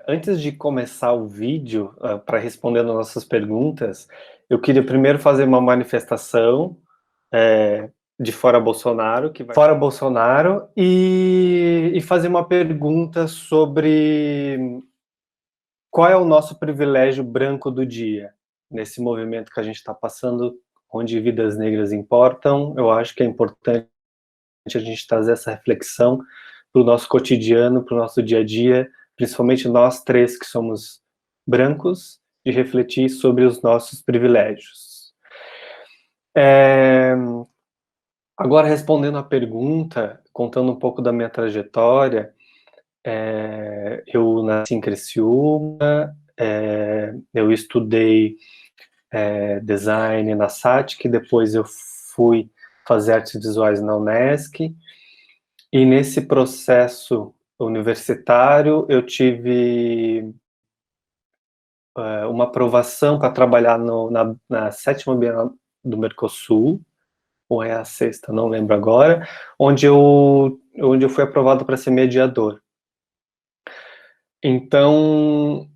Antes de começar o vídeo, para responder as nossas perguntas, eu queria primeiro fazer uma manifestação de Fora Bolsonaro, Fora Bolsonaro, e fazer uma pergunta sobre qual é o nosso privilégio branco do dia, nesse movimento que a gente está passando, onde vidas negras importam. Eu acho que é importante a gente trazer essa reflexão para o nosso cotidiano, para o nosso dia a dia, principalmente nós três que somos brancos, de refletir sobre os nossos privilégios. Agora, respondendo à pergunta, contando um pouco da minha trajetória, eu nasci em Criciúma, eu estudei design na SATIC, depois eu fui fazer artes visuais na Unesc, e nesse processo universitário eu tive uma aprovação para trabalhar na 7ª Bienal do Mercosul, ou é a 6ª, não lembro agora, onde eu fui aprovado para ser mediador. Então,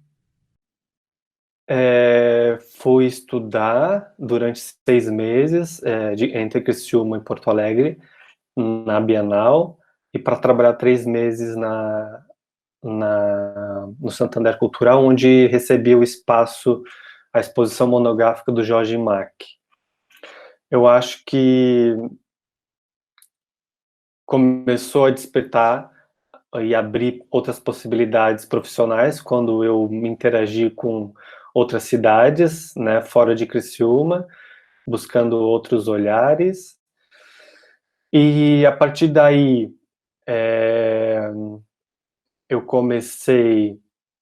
fui estudar durante 6 meses, entre Criciúma e Porto Alegre, na Bienal, e para trabalhar 3 meses no Santander Cultural, onde recebi o espaço, a exposição monográfica do Jorge Mack. Eu acho que começou a despertar e abrir outras possibilidades profissionais quando eu me interagi com outras cidades, né, fora de Criciúma, buscando outros olhares. E a partir daí, eu comecei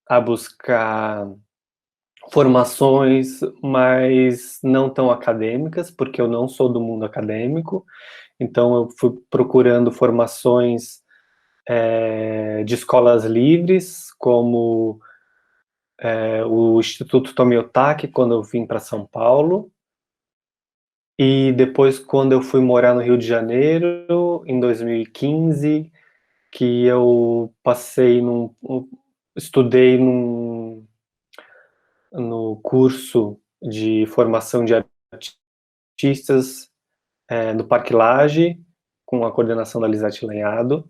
a buscar formações, mas não tão acadêmicas, porque eu não sou do mundo acadêmico. Então eu fui procurando formações de escolas livres, como o Instituto Tomiotaki, quando eu vim para São Paulo, e depois quando eu fui morar no Rio de Janeiro, em 2015, que eu estudei no curso de formação de artistas no Parque Lage, com a coordenação da Lisete Lenhado,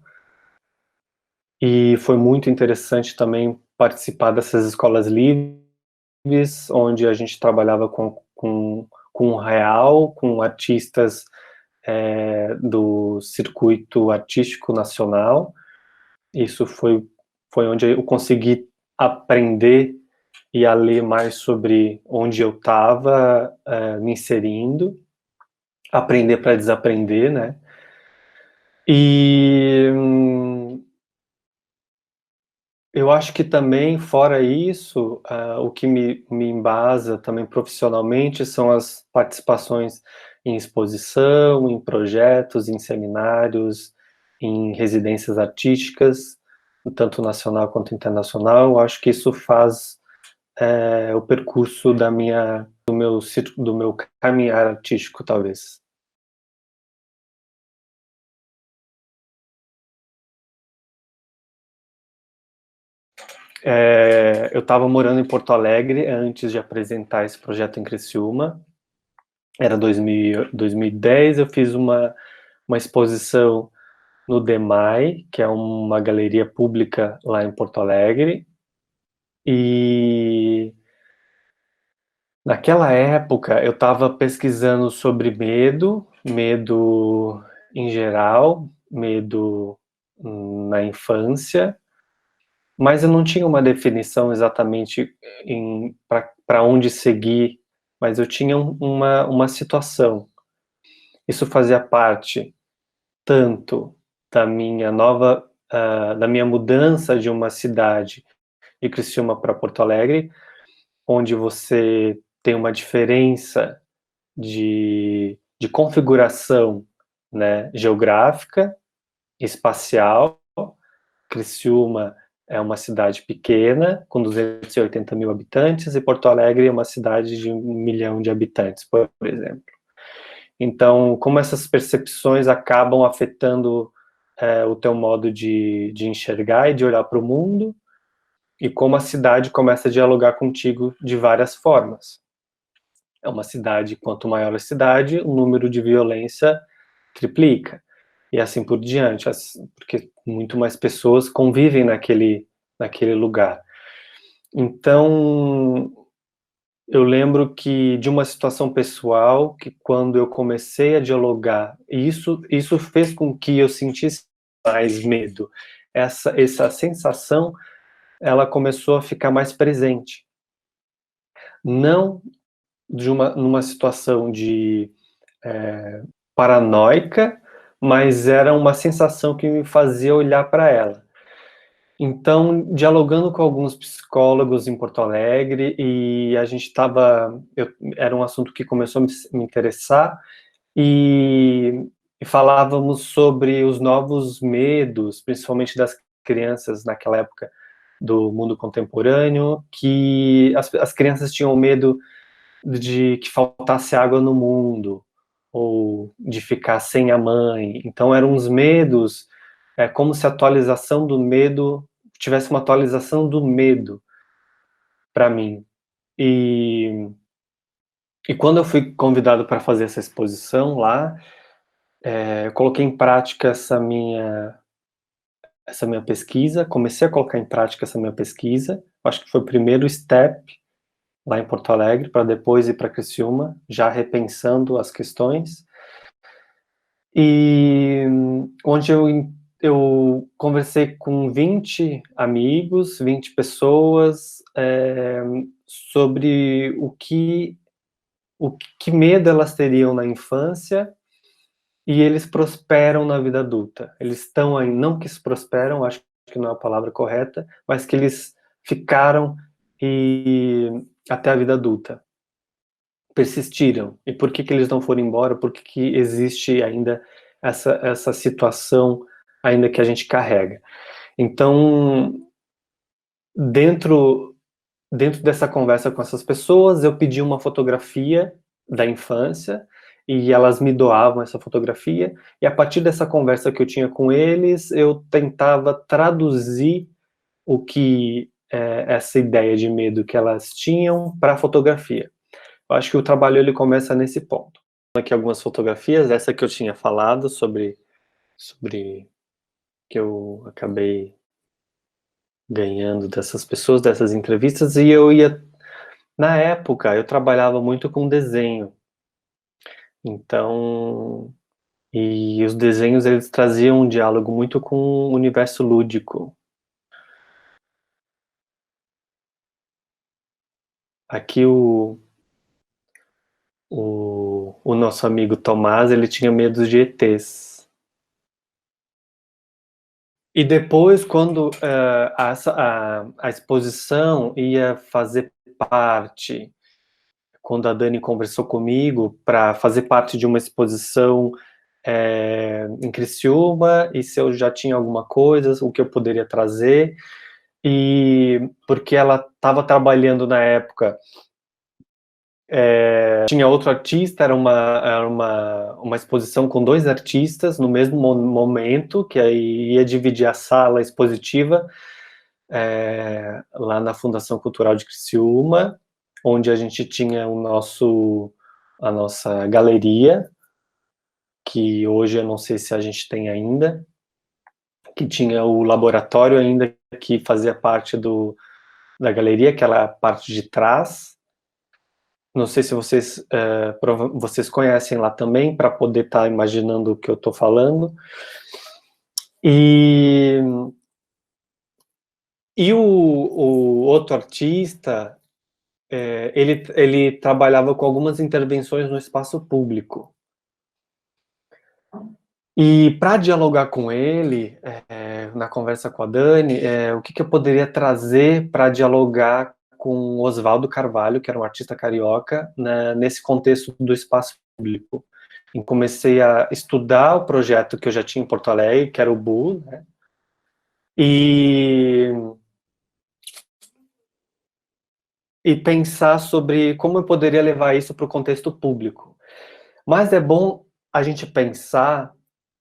e foi muito interessante também participar dessas escolas livres, onde a gente trabalhava com o real, com artistas do circuito artístico nacional. Isso foi onde eu consegui aprender e a ler mais sobre onde eu estava me inserindo, aprender para desaprender, né? E eu acho que também, fora isso, o que me embasa também profissionalmente são as participações em exposição, em projetos, em seminários, em residências artísticas, tanto nacional quanto internacional. Eu acho que isso faz o percurso do meu caminhar artístico, talvez. Eu estava morando em Porto Alegre antes de apresentar esse projeto em Criciúma. Era 2010, eu fiz uma exposição no DEMAI, que é uma galeria pública lá em Porto Alegre, e naquela época eu estava pesquisando sobre medo em geral, medo na infância, mas eu não tinha uma definição exatamente para onde seguir, mas eu tinha uma situação. Isso fazia parte tanto da minha mudança de uma cidade de Criciúma para Porto Alegre, onde você tem uma diferença de configuração, né, geográfica, espacial. Criciúma é uma cidade pequena, com 280 mil habitantes, e Porto Alegre é uma cidade de 1 milhão de habitantes, por exemplo. Então, como essas percepções acabam afetando o teu modo de enxergar e de olhar para o mundo, e como a cidade começa a dialogar contigo de várias formas. É uma cidade, quanto maior a cidade, o número de violência triplica, e assim por diante, porque muito mais pessoas convivem naquele lugar. Então, eu lembro que de uma situação pessoal, que quando eu comecei a dialogar, e isso fez com que eu sentisse mais medo. Essa sensação, ela começou a ficar mais presente. Não numa situação de paranoica, mas era uma sensação que me fazia olhar para ela. Então, dialogando com alguns psicólogos em Porto Alegre, e a gente era um assunto que começou a me interessar, e falávamos sobre os novos medos, principalmente das crianças naquela época do mundo contemporâneo, que as crianças tinham medo de que faltasse água no mundo, ou de ficar sem a mãe. Então eram uns medos, como se a atualização do medo tivesse uma atualização do medo para mim. E quando eu fui convidado para fazer essa exposição lá, eu coloquei em prática essa minha pesquisa, comecei a colocar em prática essa minha pesquisa. Acho que foi o primeiro step lá em Porto Alegre, para depois ir para Criciúma, já repensando as questões. E onde eu conversei com 20 amigos, 20 pessoas, sobre o que medo elas teriam na infância, e eles prosperam na vida adulta. Eles estão aí, não que se prosperam, acho que não é a palavra correta, mas que eles ficaram até a vida adulta. Persistiram. E por que eles não foram embora? Por que existe ainda essa situação ainda que a gente carrega? Então, dentro dessa conversa com essas pessoas, eu pedi uma fotografia da infância, e elas me doavam essa fotografia, e a partir dessa conversa que eu tinha com eles, eu tentava traduzir o que essa ideia de medo que elas tinham para a fotografia. Eu acho que o trabalho ele começa nesse ponto. Aqui algumas fotografias, essa que eu tinha falado sobre que eu acabei ganhando dessas pessoas, dessas entrevistas, e na época, eu trabalhava muito com desenho. Então, e os desenhos eles traziam um diálogo muito com o universo lúdico. Aqui o nosso amigo Tomás, ele tinha medo de ETs. E depois, quando a exposição ia fazer parte, quando a Dani conversou comigo para fazer parte de uma exposição em Criciúma, e se eu já tinha alguma coisa, o que eu poderia trazer, e porque ela estava trabalhando na época, tinha outro artista, era uma exposição com 2 artistas no mesmo momento, que aí ia dividir a sala expositiva, lá na Fundação Cultural de Criciúma, onde a gente tinha a nossa galeria, que hoje eu não sei se a gente tem ainda, que tinha o laboratório ainda, que fazia parte da galeria, aquela parte de trás. Não sei se vocês conhecem lá também, para poder estar imaginando o que eu estou falando. E o outro artista, ele trabalhava com algumas intervenções no espaço público. E para dialogar com ele, na conversa com a Dani, o que eu poderia trazer para dialogar com o Oswaldo Carvalho, que era um artista carioca, nesse contexto do espaço público. E comecei a estudar o projeto que eu já tinha em Porto Alegre, que era o BU, né? E pensar sobre como eu poderia levar isso para o contexto público. Mas é bom a gente pensar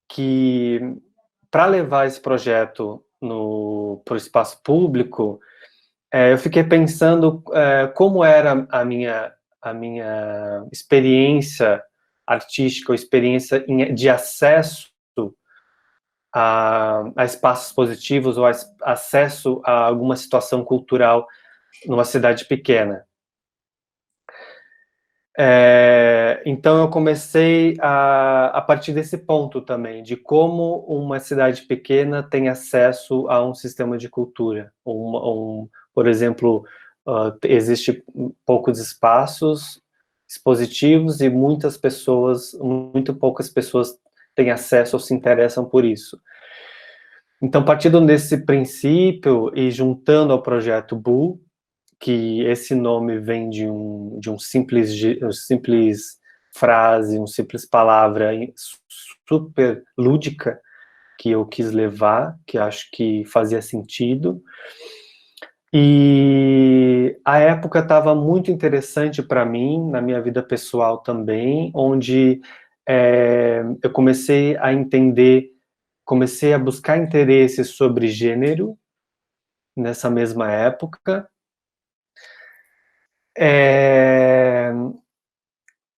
que, para levar esse projeto para o espaço público, eu fiquei pensando como era a minha experiência artística, ou experiência de acesso a espaços positivos ou acesso a alguma situação cultural numa cidade pequena. Então eu comecei a partir desse ponto também, de como uma cidade pequena tem acesso a um sistema de cultura. Por exemplo, existe poucos espaços expositivos e muito poucas pessoas têm acesso ou se interessam por isso. Então, partindo desse princípio e juntando ao projeto BUL, que esse nome vem de um simples frase, uma simples palavra super lúdica que eu quis levar, que acho que fazia sentido. E a época estava muito interessante para mim, na minha vida pessoal também, onde eu comecei a buscar interesse sobre gênero nessa mesma época,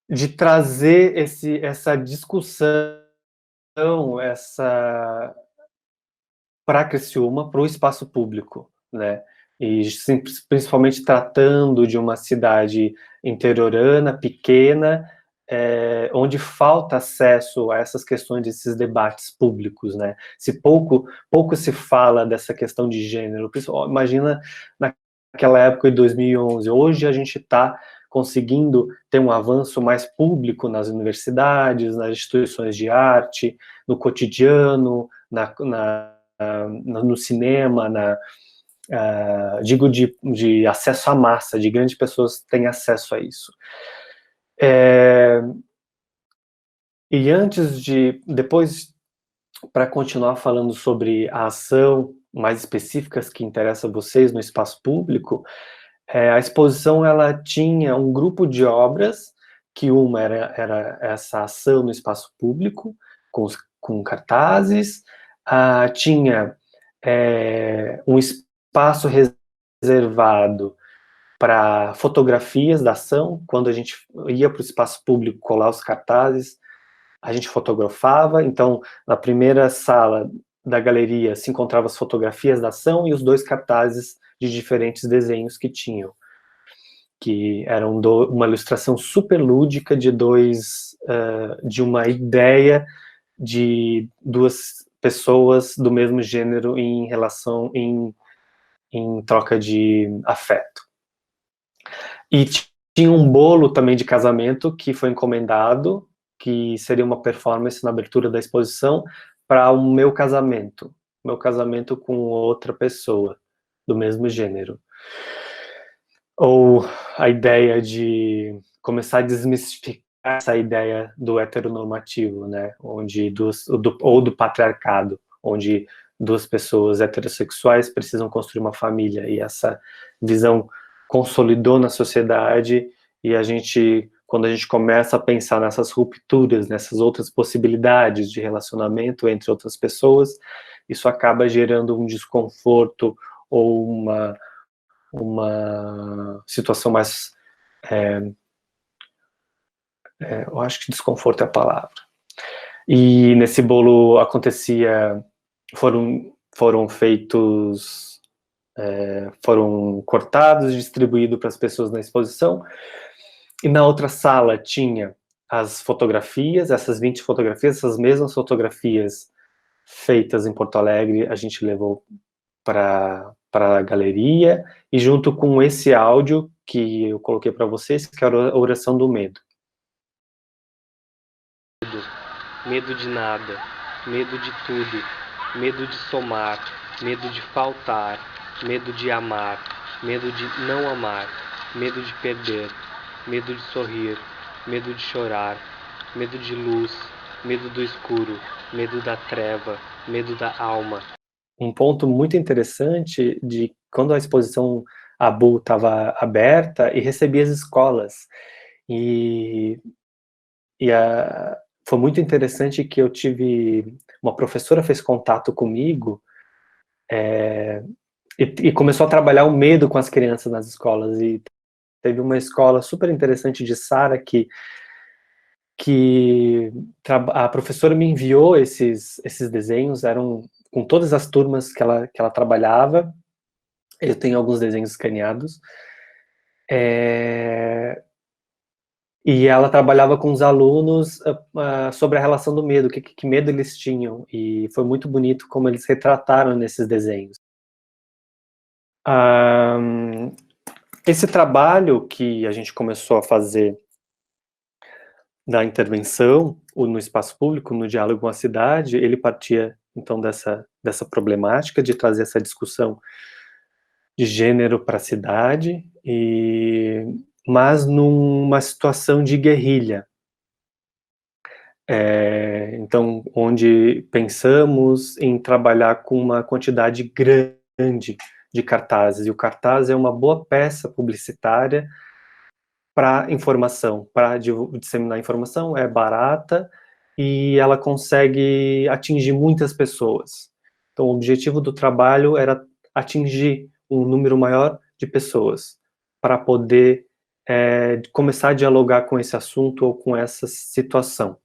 de trazer essa discussão, para Criciúma, para o espaço público, né? E principalmente tratando de uma cidade interiorana, pequena, onde falta acesso a essas questões, desses debates públicos, né? Pouco se fala dessa questão de gênero. Imagina naquela época de 2011. Hoje a gente está conseguindo ter um avanço mais público nas universidades, nas instituições de arte, no cotidiano, no cinema, digo de acesso à massa, de grandes pessoas têm acesso a isso. E depois, para continuar falando sobre a ação mais específicas que interessa a vocês no espaço público, a exposição ela tinha um grupo de obras, que uma era essa ação no espaço público, com cartazes, tinha um espaço reservado para fotografias da ação. Quando a gente ia para o espaço público colar os cartazes, a gente fotografava. Então, na primeira sala da galeria se encontravam as fotografias da ação e os 2 cartazes de diferentes desenhos que tinham, que eram uma ilustração super lúdica de uma ideia de 2 pessoas do mesmo gênero em troca de afeto. E tinha um bolo também de casamento que foi encomendado, que seria uma performance na abertura da exposição, para o meu casamento com outra pessoa do mesmo gênero. Ou a ideia de começar a desmistificar essa ideia do heteronormativo, né, ou do patriarcado, onde 2 pessoas heterossexuais precisam construir uma família, e essa visão consolidou na sociedade, e quando a gente começa a pensar nessas rupturas, nessas outras possibilidades de relacionamento entre outras pessoas, isso acaba gerando um desconforto ou uma situação mais... eu acho que desconforto é a palavra. E nesse bolo foram feitos... foram cortados e distribuídos para as pessoas na exposição. E na outra sala tinha as fotografias, essas 20 fotografias, essas mesmas fotografias feitas em Porto Alegre, a gente levou para a galeria, e junto com esse áudio que eu coloquei para vocês, que era a oração do medo. Medo de nada, medo de tudo, medo de somar, medo de faltar, medo de amar, medo de não amar, medo de perder, medo de sorrir, medo de chorar, medo de luz, medo do escuro, medo da treva, medo da alma. Um ponto muito interessante de quando a exposição ABU estava aberta e recebia as escolas. E foi muito interessante que uma professora fez contato comigo, e começou a trabalhar o medo com as crianças nas escolas. E teve uma escola super interessante de Sara que a professora me enviou esses desenhos, eram com todas as turmas que ela trabalhava. Eu tenho alguns desenhos escaneados. E ela trabalhava com os alunos sobre a relação do medo, que medo eles tinham. E foi muito bonito como eles retrataram nesses desenhos. Esse trabalho que a gente começou a fazer da intervenção no espaço público, no diálogo com a cidade, ele partia então dessa problemática de trazer essa discussão de gênero para a cidade, mas numa situação de guerrilha. Então, onde pensamos em trabalhar com uma quantidade grande de cartazes, e o cartaz é uma boa peça publicitária para informação, para disseminar informação, é barata e ela consegue atingir muitas pessoas. Então, o objetivo do trabalho era atingir um número maior de pessoas para poder começar a dialogar com esse assunto ou com essa situação.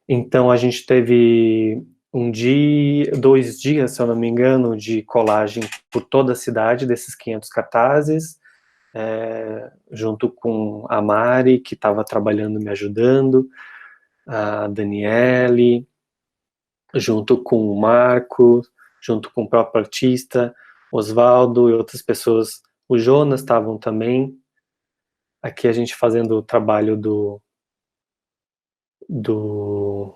Então, a gente teve 2 dias, se eu não me engano, de colagem por toda a cidade desses 500 cartazes, junto com a Mari, que estava trabalhando, me ajudando, a Daniele, junto com o Marco, junto com o próprio artista, Osvaldo e outras pessoas. O Jonas estavam também. Aqui a gente fazendo o trabalho do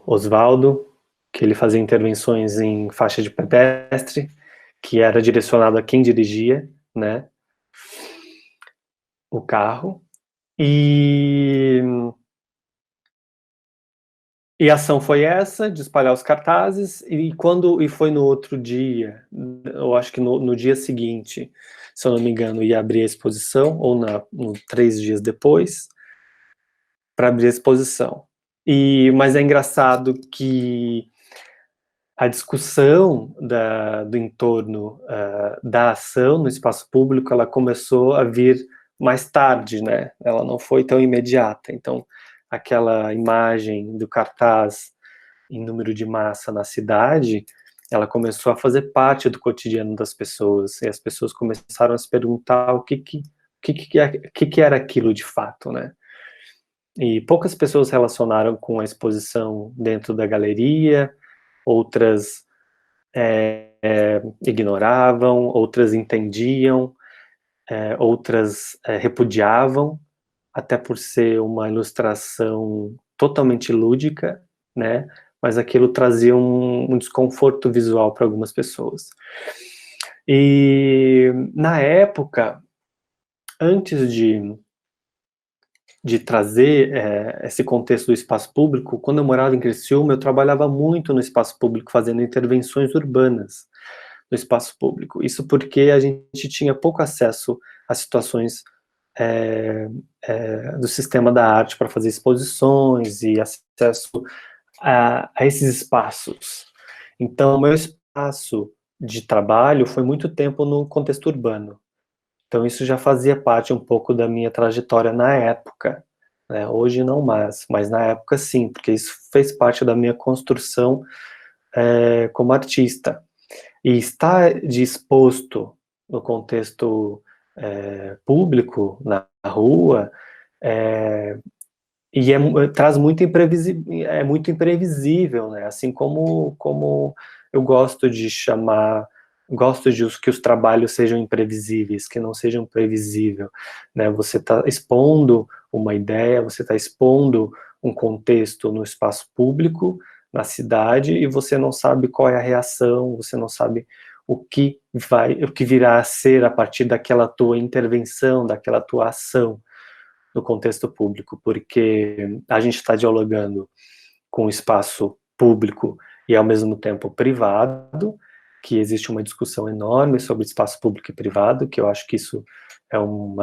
Osvaldo, que ele fazia intervenções em faixa de pedestre, que era direcionado a quem dirigia, né, o carro. E a ação foi essa, de espalhar os cartazes, e foi no outro dia, eu acho que no dia seguinte, se eu não me engano, ia abrir a exposição, ou 3 dias depois, para abrir a exposição. Mas é engraçado que a discussão do entorno da ação no espaço público, ela começou a vir mais tarde, né? Ela não foi tão imediata. Então, aquela imagem do cartaz em número de massa na cidade, ela começou a fazer parte do cotidiano das pessoas, e as pessoas começaram a se perguntar o que era aquilo de fato, né? E poucas pessoas relacionaram com a exposição dentro da galeria, outras ignoravam, outras entendiam, outras repudiavam, até por ser uma ilustração totalmente lúdica, né? Mas aquilo trazia um desconforto visual para algumas pessoas. E na época, antes de trazer esse contexto do espaço público, quando eu morava em Criciúma, eu trabalhava muito no espaço público, fazendo intervenções urbanas no espaço público. Isso porque a gente tinha pouco acesso a situações do sistema da arte para fazer exposições e acesso a esses espaços. Então, o meu espaço de trabalho foi muito tempo no contexto urbano. Então, isso já fazia parte um pouco da minha trajetória na época, né? Hoje não mais, mas na época sim, porque isso fez parte da minha construção como artista. E estar disposto no contexto público, na rua, traz muito é muito imprevisível, né? Assim como eu gosto de chamar, gosto de que os trabalhos sejam imprevisíveis, que não sejam previsíveis, né? Você está expondo uma ideia, você está expondo um contexto no espaço público, na cidade, e você não sabe qual é a reação, você não sabe o que virá a ser a partir daquela tua intervenção, daquela tua ação no contexto público, porque a gente está dialogando com o espaço público e ao mesmo tempo privado, que existe uma discussão enorme sobre espaço público e privado, que eu acho que isso é um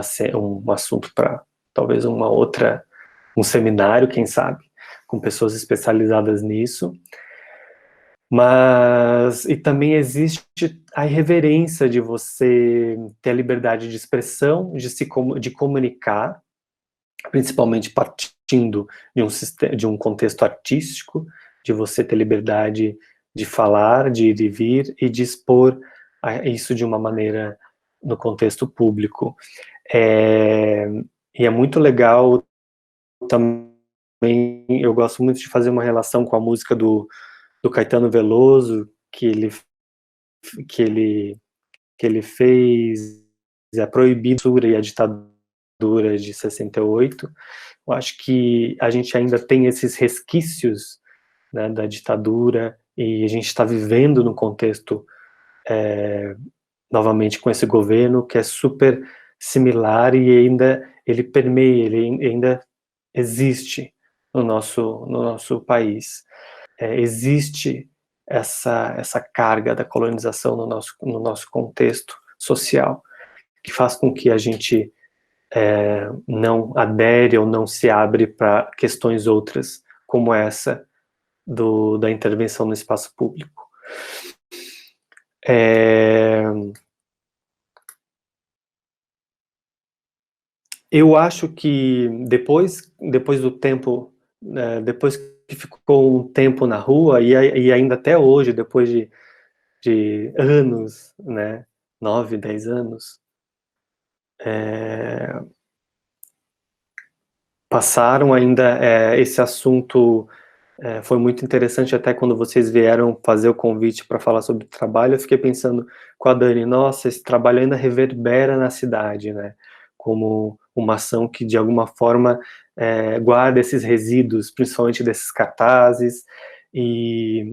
assunto para talvez um seminário, quem sabe, com pessoas especializadas nisso. Mas, e também existe a irreverência de você ter a liberdade de expressão, de comunicar, principalmente partindo de um contexto artístico, de você ter liberdade de falar, de ir e vir, e de expor isso de uma maneira no contexto público. E é muito legal também, eu gosto muito de fazer uma relação com a música do Caetano Veloso, que ele fez a Proibidura e a Ditadura de 68. Eu acho que a gente ainda tem esses resquícios, né, da ditadura, e a gente está vivendo num contexto, novamente, com esse governo que é super similar e ainda ele permeia, ele ainda existe no nosso país. Existe essa carga da colonização no nosso contexto social, que faz com que a gente não adere ou não se abre para questões outras, como essa da intervenção no espaço público. Eu acho que depois do tempo, depois que ficou um tempo na rua, e ainda até hoje, depois de anos, né, 9, 10 anos, passaram ainda, esse assunto foi muito interessante, até quando vocês vieram fazer o convite para falar sobre o trabalho, eu fiquei pensando com a Dani, nossa, esse trabalho ainda reverbera na cidade, né, como uma ação que de alguma forma guarda esses resíduos, principalmente desses cartazes, e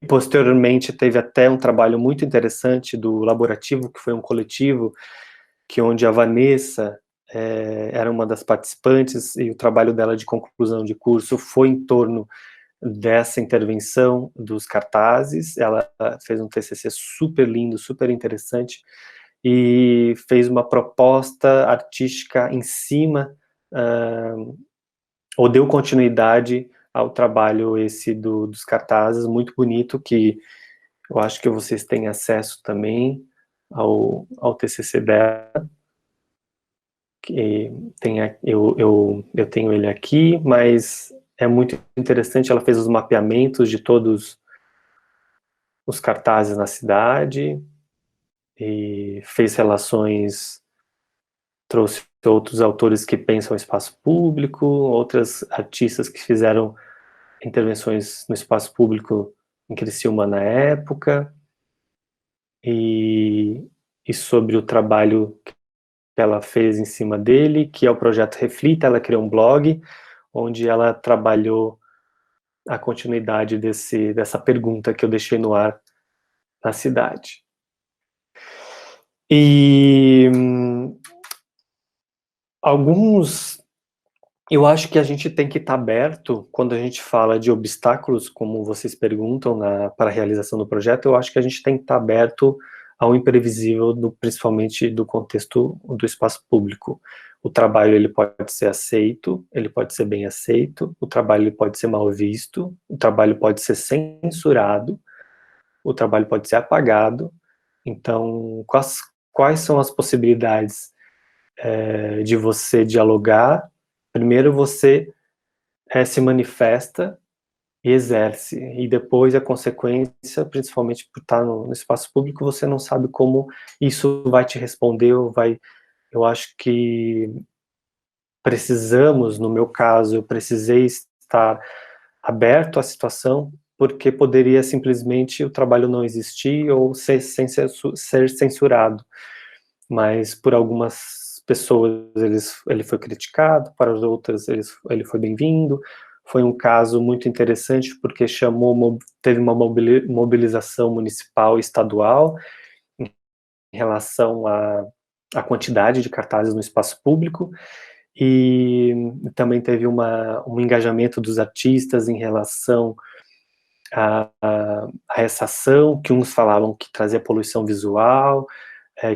posteriormente teve até um trabalho muito interessante do Laborativo, que foi um coletivo, que onde a Vanessa era uma das participantes, e o trabalho dela de conclusão de curso foi em torno dessa intervenção dos cartazes. Ela fez um TCC super lindo, super interessante, e fez uma proposta artística em cima, ou deu continuidade ao trabalho esse dos cartazes, muito bonito, que eu acho que vocês têm acesso também ao TCC dela, que eu tenho ele aqui, mas é muito interessante, ela fez os mapeamentos de todos os cartazes na cidade, e fez relações, trouxe outros autores que pensam o espaço público, outras artistas que fizeram intervenções no espaço público em Criciúma na época, e sobre o trabalho que ela fez em cima dele, que é o projeto Reflita. Ela criou um blog, onde ela trabalhou a continuidade dessa pergunta que eu deixei no ar na cidade. E eu acho que a gente tem que estar aberto, quando a gente fala de obstáculos, como vocês perguntam, para a realização do projeto, eu acho que a gente tem que estar aberto ao imprevisível, principalmente do contexto do espaço público. O trabalho ele pode ser aceito, ele pode ser bem aceito, o trabalho ele pode ser mal visto, o trabalho pode ser censurado, o trabalho pode ser apagado. Então, quais são as possibilidades de você dialogar? Primeiro você se manifesta e exerce, e depois a consequência, principalmente por estar no espaço público, você não sabe como isso vai te responder, eu acho que precisamos, no meu caso, eu precisei estar aberto à situação, porque poderia simplesmente o trabalho não existir ou ser censurado, mas por algumas pessoas ele foi criticado, para as outras ele foi bem-vindo. Foi um caso muito interessante, porque teve uma mobilização municipal e estadual em relação à quantidade de cartazes no espaço público, e também teve um engajamento dos artistas em relação a essa ação, que uns falavam que trazia poluição visual,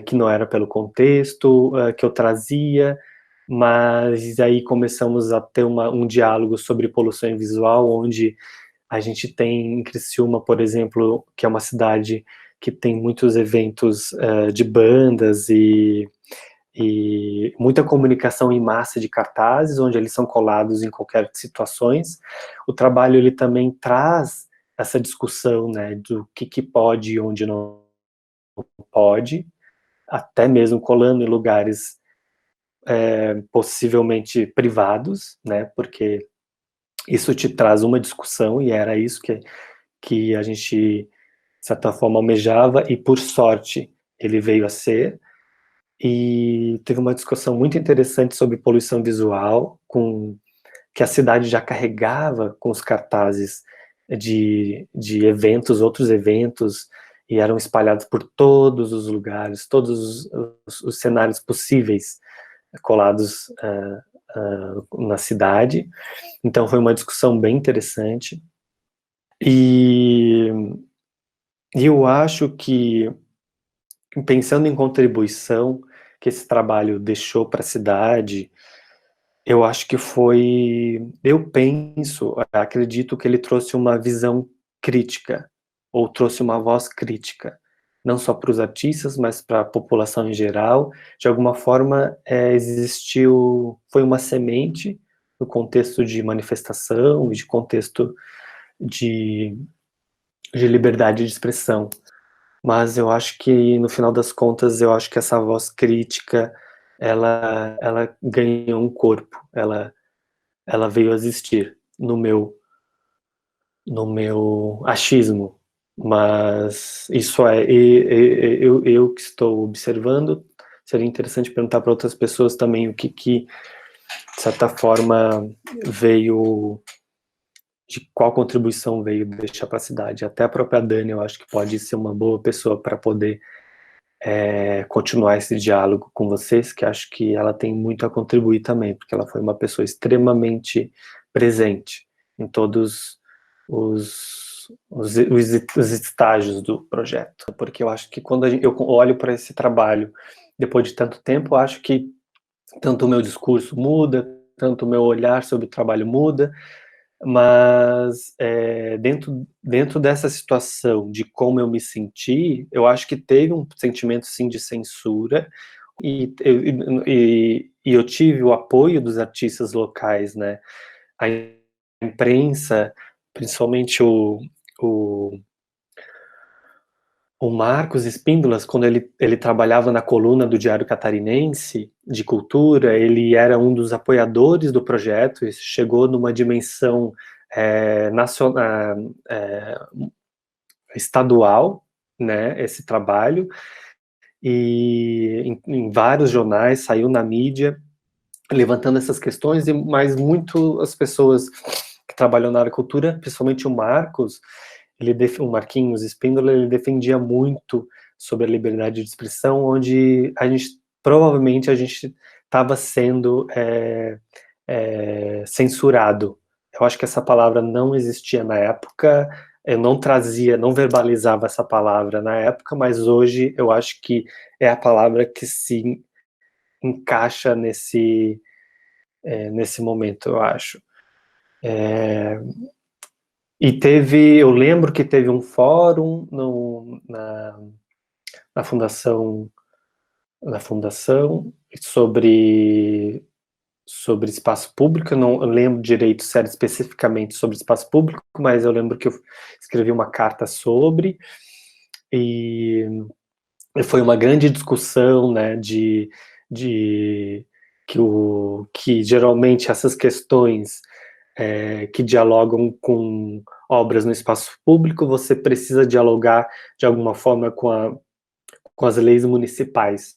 que não era pelo contexto que eu trazia, mas aí começamos a ter um diálogo sobre poluição visual, onde A gente tem em Criciúma, por exemplo, que é uma cidade que tem muitos eventos de bandas e muita comunicação em massa de cartazes, onde eles são colados em qualquer situações. O trabalho ele também traz essa discussão, né, do que pode e onde não pode, até mesmo colando em lugares possivelmente privados, né, porque isso te traz uma discussão, e era isso que a gente, de certa forma, almejava, e por sorte ele veio a ser. E teve uma discussão muito interessante sobre poluição visual, que a cidade já carregava com os cartazes de eventos, outros eventos, e eram espalhados por todos os lugares, todos os cenários possíveis colados na cidade. Então foi uma discussão bem interessante. E eu acho que, pensando em contribuição que esse trabalho deixou para a cidade, eu acho que acredito que ele trouxe uma visão crítica, ou trouxe uma voz crítica, não só para os artistas, mas para a população em geral. De alguma forma, foi uma semente no contexto de manifestação, de contexto de liberdade de expressão. Mas eu acho que, no final das contas, eu acho que essa voz crítica, ela ganhou um corpo, ela veio a existir no meu achismo. Mas isso eu que estou observando. Seria interessante perguntar para outras pessoas também o que, de certa forma, de qual contribuição veio deixar para a cidade. Até a própria Dani, eu acho que pode ser uma boa pessoa para poder continuar esse diálogo com vocês, que acho que ela tem muito a contribuir também, porque ela foi uma pessoa extremamente presente em todos os estágios do projeto. Porque eu acho que quando eu olho para esse trabalho, depois de tanto tempo, eu acho que tanto o meu discurso muda, tanto o meu olhar sobre o trabalho muda, mas dentro dessa situação de como eu me senti, eu acho que teve um sentimento sim de censura, e eu tive o apoio dos artistas locais, né? A imprensa, principalmente o Marcos Espíndolas, quando ele trabalhava na coluna do Diário Catarinense de Cultura, ele era um dos apoiadores do projeto, e chegou numa dimensão nacional, estadual, né, esse trabalho, e em vários jornais, saiu na mídia, levantando essas questões, mas muito as pessoas que trabalham na área da cultura, principalmente o Marcos, o Marquinhos Espíndola, ele defendia muito sobre a liberdade de expressão, onde provavelmente a gente estava sendo censurado. Eu acho que essa palavra não existia na época, eu não verbalizava essa palavra na época, mas hoje eu acho que é a palavra que se encaixa nesse momento, eu acho. Eu lembro que teve um fórum na fundação sobre espaço público. Eu não lembro direito se era especificamente sobre espaço público, mas eu lembro que eu escrevi uma carta sobre, e foi uma grande discussão, né, que geralmente essas questões que dialogam com obras no espaço público, você precisa dialogar de alguma forma com as leis municipais.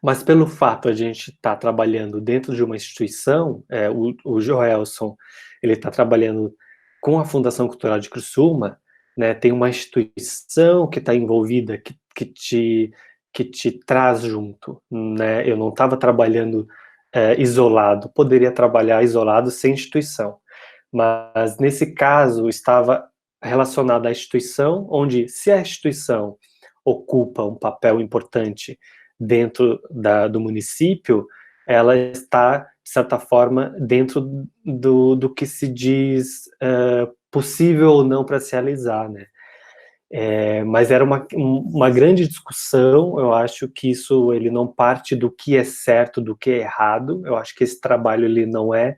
Mas pelo fato de a gente estar trabalhando dentro de uma instituição, o Joelson, ele está trabalhando com a Fundação Cultural de Criciúma, né, tem uma instituição que está envolvida, que te traz junto, né? Eu não estava trabalhando isolado, poderia trabalhar isolado sem instituição, mas nesse caso estava relacionado à instituição, onde, se a instituição ocupa um papel importante dentro do município, ela está, de certa forma, dentro do que se diz possível ou não para se realizar, né? Mas era uma grande discussão. Eu acho que isso ele não parte do que é certo, do que é errado. Eu acho que esse trabalho ele não é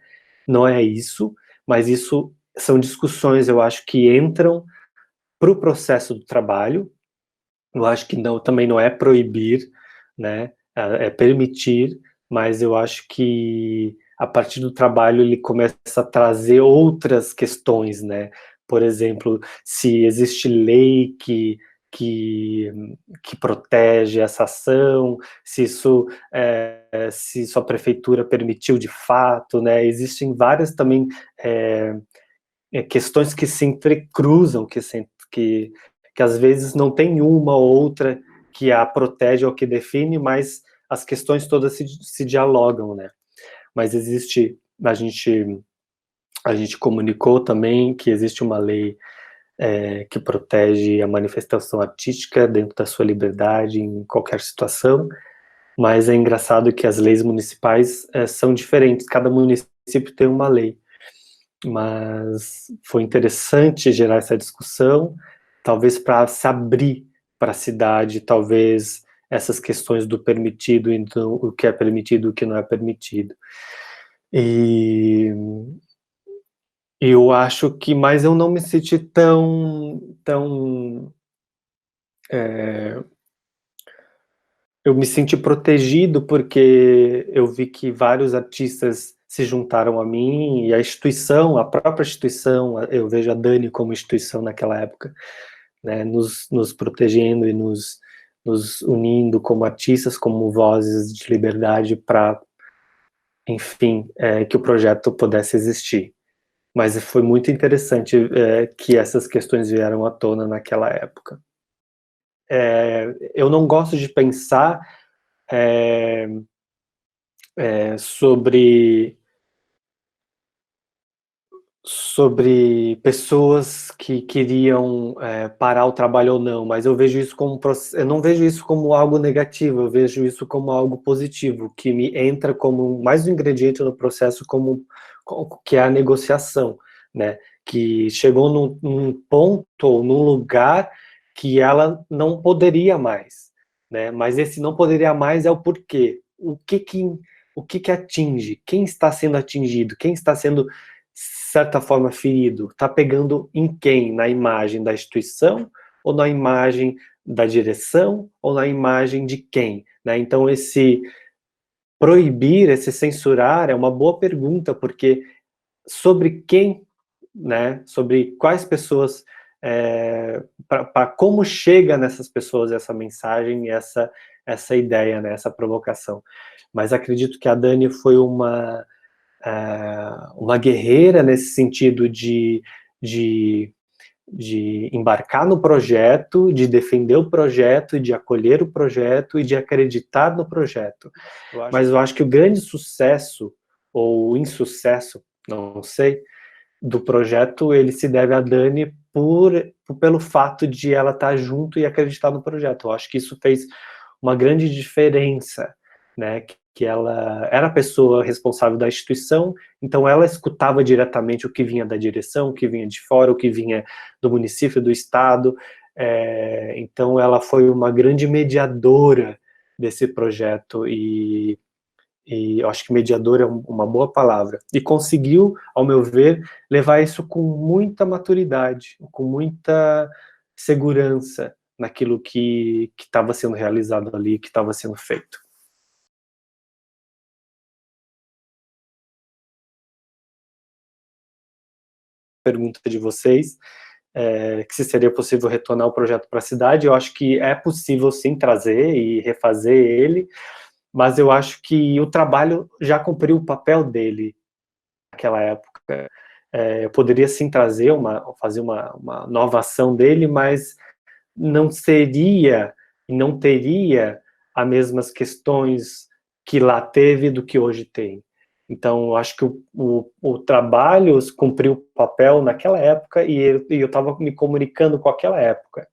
isso, mas isso são discussões, eu acho, que entram para o processo do trabalho. Eu acho que também não é proibir, né? É permitir, mas eu acho que a partir do trabalho ele começa a trazer outras questões, né? Por exemplo, se existe lei que, que protege essa ação, se sua prefeitura permitiu de fato, né? Existem várias também questões que se entrecruzam, que às vezes não tem uma ou outra que a protege ou que define, mas as questões todas se dialogam, né? Mas a gente comunicou também que existe uma lei que protege a manifestação artística dentro da sua liberdade em qualquer situação, mas é engraçado que as leis municipais são diferentes, cada município tem uma lei. Mas foi interessante gerar essa discussão, talvez para se abrir para a cidade, talvez essas questões do permitido, então o que é permitido, o que não é permitido. E eu acho que, mas eu não me senti tão eu me senti protegido porque eu vi que vários artistas se juntaram a mim e a própria instituição, eu vejo a Dani como instituição naquela época, né, nos protegendo e nos unindo como artistas, como vozes de liberdade para, enfim, que o projeto pudesse existir. Mas foi muito interessante que essas questões vieram à tona naquela época. Eu não gosto de pensar é, sobre pessoas que queriam parar o trabalho ou não, mas eu vejo isso eu não vejo isso como algo negativo, eu vejo isso como algo positivo, que me entra como mais um ingrediente no processo, que é a negociação, né? Que chegou num ponto ou num lugar que ela não poderia mais, né? Mas esse não poderia mais é o porquê. O que atinge? Quem está sendo atingido? Quem está sendo certa forma ferido? Está pegando em quem? Na imagem da instituição ou na imagem da direção ou na imagem de quem? Né? Então esse proibir, esse censurar é uma boa pergunta, porque sobre quem, né? Sobre quais pessoas, para como chega nessas pessoas essa mensagem, essa ideia, né? Essa provocação. Mas acredito que a Dani foi uma guerreira nesse sentido de embarcar no projeto, de defender o projeto, de acolher o projeto e de acreditar no projeto. Mas eu acho que o grande sucesso, ou insucesso, não sei, do projeto, ele se deve a Dani pelo fato de ela estar junto e acreditar no projeto. Eu acho que isso fez uma grande diferença, né? Que ela era a pessoa responsável da instituição, então ela escutava diretamente o que vinha da direção, o que vinha de fora, o que vinha do município, do estado, então ela foi uma grande mediadora desse projeto e eu acho que mediador é uma boa palavra, e conseguiu, ao meu ver, levar isso com muita maturidade, com muita segurança naquilo que estava sendo realizado ali, que estava sendo feito. Pergunta de vocês, que se seria possível retornar o projeto para a cidade, eu acho que é possível sim trazer e refazer ele, mas eu acho que o trabalho já cumpriu o papel dele naquela época. Eu poderia sim fazer uma nova ação dele, mas não seria e não teria as mesmas questões que lá teve do que hoje tem. Então, eu acho que o trabalho cumpriu o papel naquela época e eu estava me comunicando com aquela época.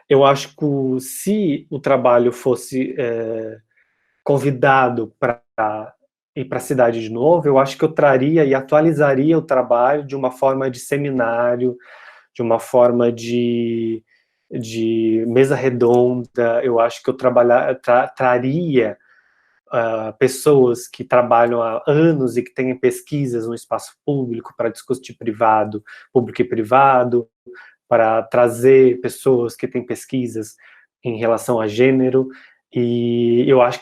Eu acho que se o trabalho fosse convidado para ir para a cidade de novo, eu acho que eu traria e atualizaria o trabalho de uma forma de seminário, de uma forma de mesa redonda. Eu acho que eu traria pessoas que trabalham há anos e que têm pesquisas no espaço público para discutir público e privado, para trazer pessoas que têm pesquisas em relação a gênero. E eu acho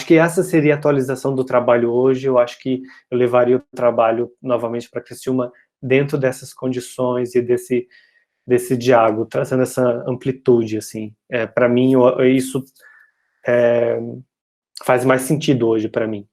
que essa seria a atualização do trabalho hoje. Eu acho que eu levaria o trabalho novamente para Criciúma dentro dessas condições e desse diálogo, trazendo essa amplitude, assim. Para mim, isso faz mais sentido hoje para mim.